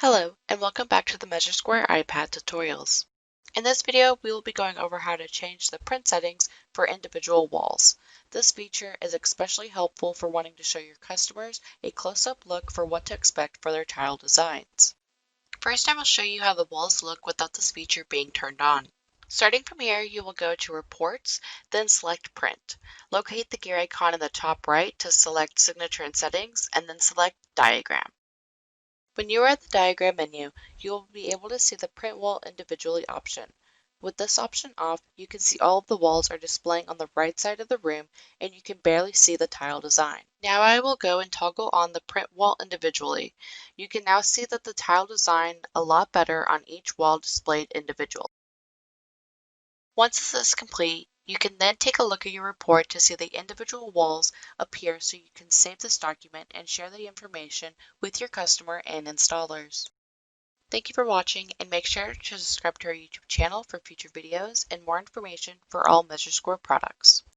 Hello, and welcome back to the MeasureSquare iPad tutorials. In this video, we will be going over how to change the print settings for individual walls. This feature is especially helpful for wanting to show your customers a close-up look for what to expect for their tile designs. First, I will show you how the walls look without this feature being turned on. Starting from here, you will go to Reports, then select Print. Locate the gear icon in the top right to select Signature and Settings, and then select Diagram. When you are at the diagram menu, you will be able to see the print wall individually option. With this option off, you can see all of the walls are displaying on the right side of the room and you can barely see the tile design. Now I will go and toggle on the print wall individually. You can now see that the tile design a lot better on each wall displayed individually. Once this is complete, you can then take a look at your report to see the individual walls appear so you can save this document and share the information with your customer and installers. Thank you for watching and make sure to subscribe to our YouTube channel for future videos and more information for all MeasureSquare products.